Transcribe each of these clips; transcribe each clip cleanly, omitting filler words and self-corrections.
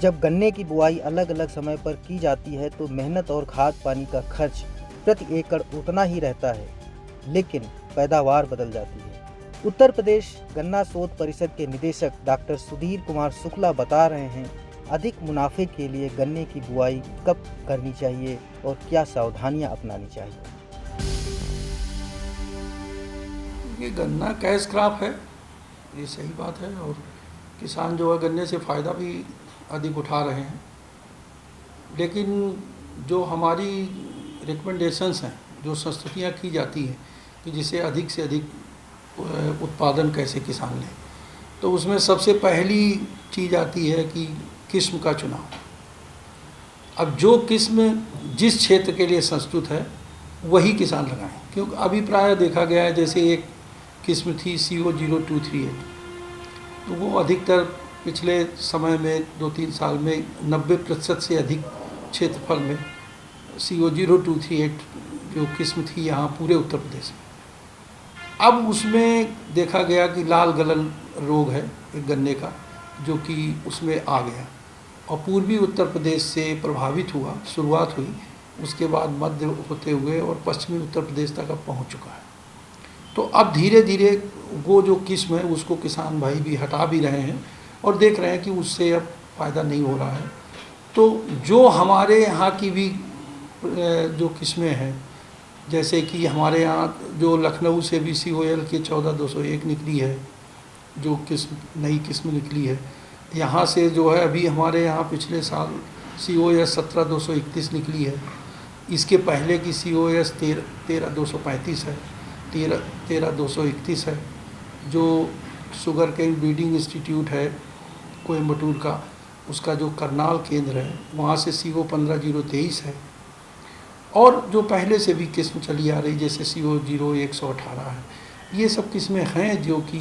जब गन्ने की बुआई अलग अलग समय पर की जाती है तो मेहनत और खाद पानी का खर्च प्रति एकड़ उतना ही रहता है, लेकिन पैदावार बदल जाती है। उत्तर प्रदेश गन्ना शोध परिषद के निदेशक डॉक्टर सुधीर कुमार शुक्ला बता रहे हैं, अधिक मुनाफे के लिए गन्ने की बुआई कब करनी चाहिए और क्या सावधानियां अपनानी चाहिए। ये गन्ना कैश क्रॉप है, ये सही बात है, और किसान जो है गन्ने से फ़ायदा भी अधिक उठा रहे हैं। लेकिन जो हमारी रिकमेंडेशंस हैं, जो संस्तुतियाँ की जाती हैं कि जिसे अधिक से अधिक उत्पादन कैसे किसान लें, तो उसमें सबसे पहली चीज़ आती है कि किस्म का चुनाव। अब जो किस्म जिस क्षेत्र के लिए संस्तुत है वही किसान लगाएं, क्योंकि अभी प्राय देखा गया है, जैसे एक किस्म थी CO0238, तो वो अधिकतर पिछले समय में 2-3 साल में 90% से अधिक क्षेत्रफल में CO0238 जो किस्म थी यहाँ पूरे उत्तर प्रदेश में। अब उसमें देखा गया कि लाल गलन रोग है एक गन्ने का, जो कि उसमें आ गया और पूर्वी उत्तर प्रदेश से प्रभावित हुआ, शुरुआत हुई, उसके बाद मध्य होते हुए और पश्चिमी उत्तर प्रदेश तक अब पहुँच चुका है। तो अब धीरे धीरे वो जो किस्म है उसको किसान भाई भी हटा भी रहे हैं और देख रहे हैं कि उससे अब फ़ायदा नहीं हो रहा है। तो जो हमारे यहाँ की भी जो किस्में हैं, जैसे कि हमारे यहाँ जो लखनऊ से भी COL की 14201 निकली है, जो किस्म नई किस्म निकली है, यहाँ से जो है अभी हमारे यहाँ पिछले साल COS 17231 निकली है, इसके पहले की COS 13235 है, 13231 है, जो शुगर केन ब्रीडिंग इंस्टीट्यूट है कोयम्बटूर का, उसका जो करनाल केंद्र है वहाँ से CO 15023 है, और जो पहले से भी किस्म चली आ रही जैसे CO 0118 है। ये सब किस्में हैं जो कि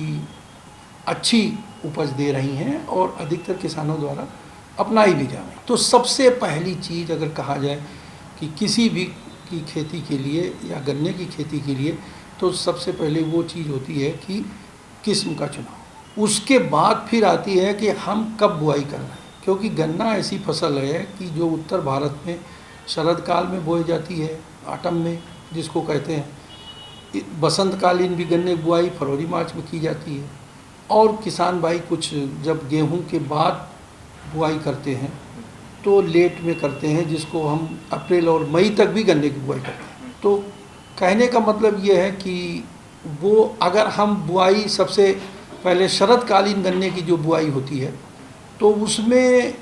अच्छी उपज दे रही हैं और अधिकतर किसानों द्वारा अपनाई भी जा रही। तो सबसे पहली चीज़ अगर कहा जाए कि किसी भी की खेती के लिए या गन्ने की खेती के लिए, तो सबसे पहले वो चीज़ होती है कि किस्म का चुनाव। उसके बाद फिर आती है कि हम कब बुआई कर रहे हैं, क्योंकि गन्ना ऐसी फसल है कि जो उत्तर भारत में शरद काल में बोई जाती है, आटम में जिसको कहते हैं, बसंतकालीन भी गन्ने की बुआई फरवरी मार्च में की जाती है, और किसान भाई कुछ जब गेहूं के बाद बुआई करते हैं तो लेट में करते हैं, जिसको हम अप्रैल और मई तक भी गन्ने की बुआई करते हैं। तो कहने का मतलब ये है कि वो अगर हम बुआई सबसे पहले शरदकालीन गन्ने की जो बुआई होती है तो उसमें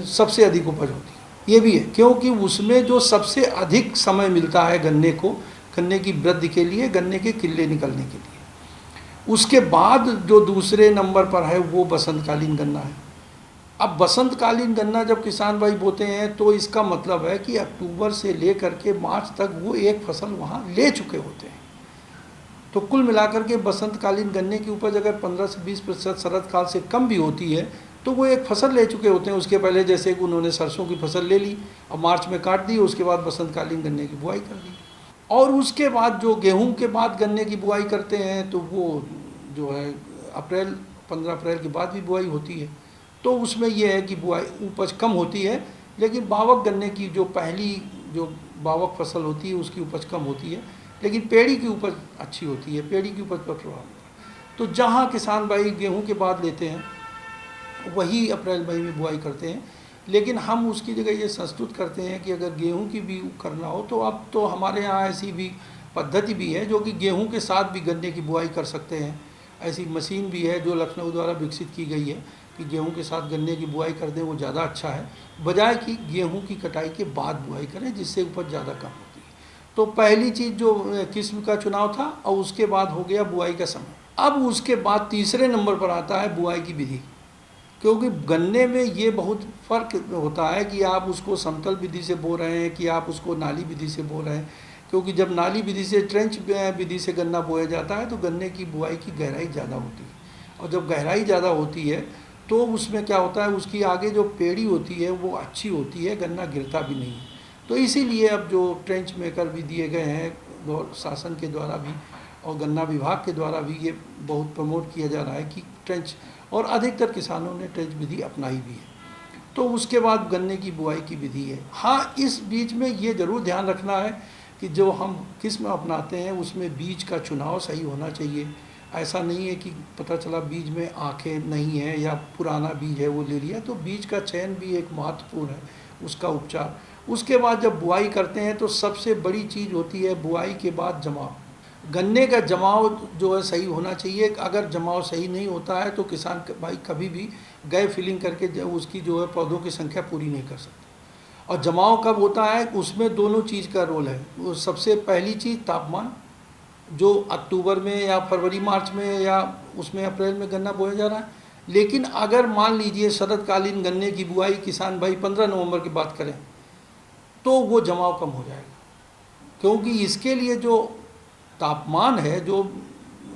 सबसे अधिक उपज होती है। ये भी है क्योंकि उसमें जो सबसे अधिक समय मिलता है गन्ने को, गन्ने की वृद्धि के लिए, गन्ने के किल्ले निकलने के लिए। उसके बाद जो दूसरे नंबर पर है वो बसंतकालीन गन्ना है। अब बसंतकालीन गन्ना जब किसान भाई बोते हैं तो इसका मतलब है कि अक्टूबर से लेकर के मार्च तक वो एक फसल वहाँ ले चुके होते हैं। तो कुल मिलाकर के बसंतकालीन गन्ने की उपज अगर 15 से 20% शरद काल से कम भी होती है तो वो एक फसल ले चुके होते हैं। उसके पहले जैसे कि उन्होंने सरसों की फसल ले ली और मार्च में काट दी, उसके बाद बसंतकालीन गन्ने की बुआई कर दी, और उसके बाद जो गेहूं के बाद गन्ने की बुआई करते हैं तो वो जो है 15 अप्रैल के बाद भी बुआई होती है। तो उसमें यह है कि बुआई उपज कम होती है, लेकिन बावक गन्ने की जो पहली जो बावक फसल होती है उसकी उपज कम होती है, लेकिन पेड़ी की उपज अच्छी होती है, पेड़ी की उपज पर प्रभाव होता है। तो जहाँ किसान भाई गेहूं के बाद लेते हैं वही अप्रैल मई में बुआई करते हैं, लेकिन हम उसकी जगह ये संस्तुत करते हैं कि अगर गेहूं की भी करना हो तो अब तो हमारे यहाँ ऐसी भी पद्धति भी है जो कि गेहूं के साथ भी गन्ने की बुआई कर सकते हैं। ऐसी मशीन भी है जो लखनऊ द्वारा विकसित की गई है कि गेहूं के साथ गन्ने की बुआई कर दें, वो ज़्यादा अच्छा है, बजाय कि गेहूं की कटाई के बाद बुआई करें, जिससे उपज ज़्यादा कम होती है। तो पहली चीज़ जो किस्म का चुनाव था, और उसके बाद हो गया बुआई का समय। अब उसके बाद तीसरे नंबर पर आता है बुआई की विधि, क्योंकि गन्ने में ये बहुत फ़र्क होता है कि आप उसको समतल विधि से बो रहे हैं कि आप उसको नाली विधि से बो रहे हैं। क्योंकि जब नाली विधि से, ट्रेंच विधि से गन्ना बोया जाता है तो गन्ने की बुआई की गहराई ज़्यादा होती है, और जब गहराई ज़्यादा होती है तो उसमें क्या होता है, उसकी आगे जो पेड़ी होती है वो अच्छी होती है, गन्ना गिरता भी नहीं है। तो इसीलिए अब जो ट्रेंच मेकर भी दिए गए हैं शासन के द्वारा भी और गन्ना विभाग के द्वारा भी, ये बहुत प्रमोट किया जा रहा है कि ट्रेंच, और अधिकतर किसानों ने ट्रेंच विधि अपनाई भी है। तो उसके बाद गन्ने की बुआई की विधि है। हाँ, इस बीच में ये ज़रूर ध्यान रखना है कि जो हम किस्म अपनाते हैं उसमें बीज का चुनाव सही होना चाहिए। ऐसा नहीं है कि पता चला बीज में आँखें नहीं है या पुराना बीज है वो ले लिया, तो बीज का चयन भी एक महत्वपूर्ण है, उसका उपचार। उसके बाद जब बुआई करते हैं तो सबसे बड़ी चीज़ होती है बुआई के बाद जमाव। गन्ने का जमाव जो है सही होना चाहिए। अगर जमाव सही नहीं होता है तो किसान भाई कभी भी गए फिलिंग करके उसकी जो है पौधों की संख्या पूरी नहीं कर सकते। और जमाव कब होता है, उसमें दोनों चीज़ का रोल है। वो सबसे पहली चीज़ तापमान, जो अक्टूबर में या फरवरी मार्च में या उसमें अप्रैल में गन्ना बोया जा रहा है। लेकिन अगर मान लीजिए शरदकालीन गन्ने की बुआई किसान भाई 15 नवंबर की बात करें तो वो जमाव कम हो जाएगा, क्योंकि इसके लिए जो तापमान है, जो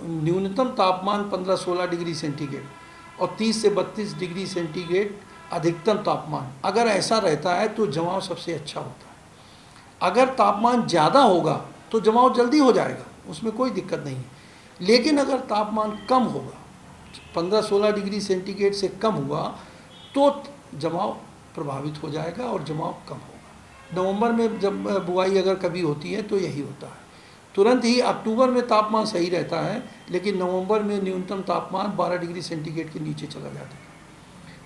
न्यूनतम तापमान 15-16 डिग्री सेंटीग्रेड और 30 से 32 डिग्री सेंटीग्रेड अधिकतम तापमान, अगर ऐसा रहता है तो जमाव सबसे अच्छा होता है। अगर तापमान ज़्यादा होगा तो जमाव जल्दी हो जाएगा, उसमें कोई दिक्कत नहीं है। लेकिन अगर तापमान कम होगा, 15-16 डिग्री सेंटीग्रेड से कम हुआ, तो जमाव प्रभावित हो जाएगा और जमाव कम होगा। नवंबर में जब बुआई अगर कभी होती है तो यही होता है। तुरंत ही अक्टूबर में तापमान सही रहता है, लेकिन नवंबर में न्यूनतम तापमान 12 डिग्री सेंटीग्रेड के नीचे चला जाता है।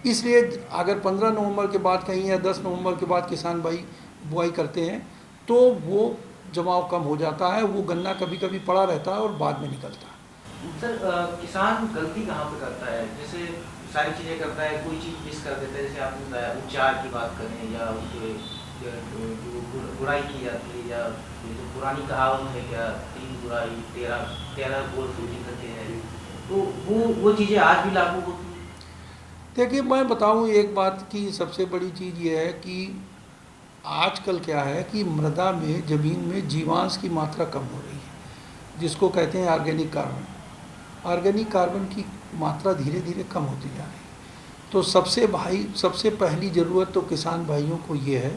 इसलिए अगर 15 नवंबर के बाद कहीं या 10 नवंबर के बाद किसान भाई बुआई करते हैं तो वो जमाव कम हो जाता है, वो गन्ना कभी कभी पड़ा रहता है और बाद में निकलता है। सर, किसान गलती कहाँ पे करता है? जैसे सारी चीज़ें करता है, कोई चीज़ मिस कर देता है। जैसे आपने बताया उपचार की बात करें या उसके जो गुड़ाई की जाती है, या ये जो पुरानी कहावत है क्या, 3 गुड़ाई 13 गोल सूजी करते हैं, तो वो चीज़ें आज भी लागू होती हैं। देखिए, मैं बताऊं एक बात की सबसे बड़ी चीज़ ये है कि आजकल क्या है कि मृदा में, ज़मीन में जीवांश की मात्रा कम हो रही है, जिसको कहते हैं ऑर्गेनिक कार्बन। ऑर्गेनिक कार्बन की मात्रा धीरे धीरे कम होती जा रही है। तो सबसे पहली ज़रूरत तो किसान भाइयों को ये है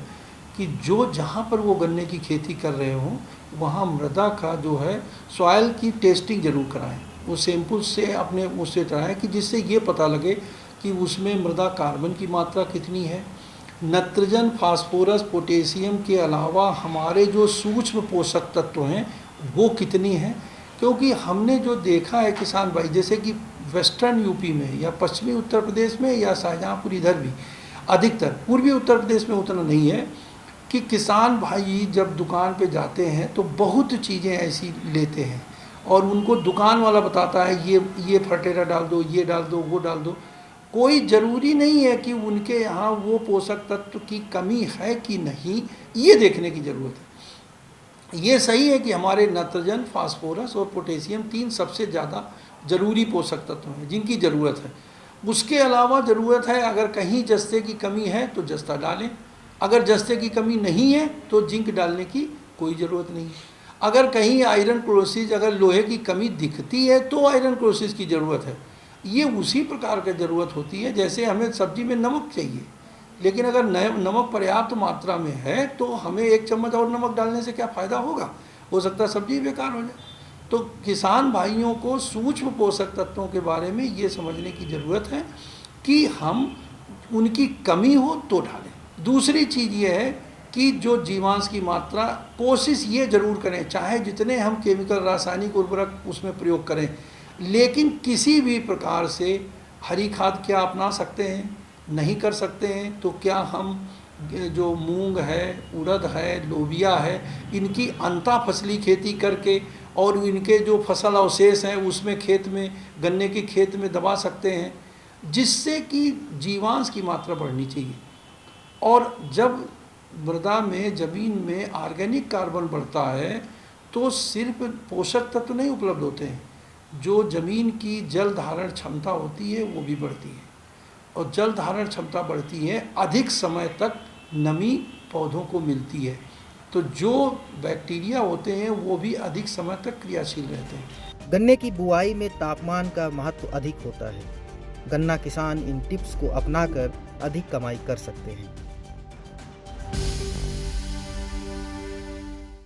कि जो जहाँ पर वो गन्ने की खेती कर रहे हों वहाँ मृदा का जो है सॉइल की टेस्टिंग ज़रूर कराएं। वो सैंपल से अपने उससे कराएं कि जिससे ये पता लगे कि उसमें मृदा कार्बन की मात्रा कितनी है, नाइट्रोजन, फास्फोरस, पोटेशियम के अलावा हमारे जो सूक्ष्म पोषक तत्व हैं वो कितनी हैं। क्योंकि हमने जो देखा है किसान भाई, जैसे कि वेस्टर्न यूपी में या पश्चिमी उत्तर प्रदेश में या शाहजहाँपुर इधर भी, अधिकतर पूर्वी उत्तर प्रदेश में उतना नहीं है, कि किसान भाई जब दुकान पे जाते हैं तो बहुत चीज़ें ऐसी लेते हैं और उनको दुकान वाला बताता है ये फर्टेरा डाल दो, ये डाल दो, वो डाल दो। कोई ज़रूरी नहीं है कि उनके यहाँ वो पोषक तत्व की कमी है कि नहीं, ये देखने की ज़रूरत है। ये सही है कि हमारे नाइट्रोजन, फास्फोरस और पोटेशियम 3 सबसे ज़्यादा ज़रूरी पोषक तत्व हैं जिनकी ज़रूरत है। उसके अलावा ज़रूरत है, अगर कहीं जस्ते की कमी है तो जस्ता डालें, अगर जस्ते की कमी नहीं है तो जिंक डालने की कोई ज़रूरत नहीं है। अगर कहीं आयरन क्लोरोसिस, अगर लोहे की कमी दिखती है तो आयरन क्लोरोसिस की ज़रूरत है। ये उसी प्रकार की ज़रूरत होती है जैसे हमें सब्जी में नमक चाहिए, लेकिन अगर नमक पर्याप्त मात्रा में है तो हमें 1 चम्मच और नमक डालने से क्या फ़ायदा होगा, हो सकता है सब्जी बेकार हो जाए। तो किसान भाइयों को सूक्ष्म पोषक तत्वों के बारे में ये समझने की ज़रूरत है कि हम उनकी कमी हो तो डालें। दूसरी चीज़ ये है कि जो जीवांश की मात्रा, कोशिश ये ज़रूर करें, चाहे जितने हम केमिकल रासायनिक उर्वरक उसमें प्रयोग करें, लेकिन किसी भी प्रकार से हरी खाद क्या अपना सकते हैं, नहीं कर सकते हैं, तो क्या हम जो मूंग है, उड़द है, लोबिया है, इनकी अंता फसली खेती करके और इनके जो फसल अवशेष हैं उसमें खेत में, गन्ने के खेत में दबा सकते हैं, जिससे कि जीवांश की मात्रा बढ़नी चाहिए। और जब मृदा में, ज़मीन में ऑर्गेनिक कार्बन बढ़ता है तो सिर्फ पोषक तत्व नहीं उपलब्ध होते हैं, जो ज़मीन की जल धारण क्षमता होती है वो भी बढ़ती है। और जल धारण क्षमता बढ़ती है, अधिक समय तक नमी पौधों को मिलती है, तो जो बैक्टीरिया होते हैं वो भी अधिक समय तक क्रियाशील रहते हैं। गन्ने की बुआई में तापमान का महत्व अधिक होता है। गन्ना किसान इन टिप्स को अपनाकर अधिक कमाई कर सकते हैं।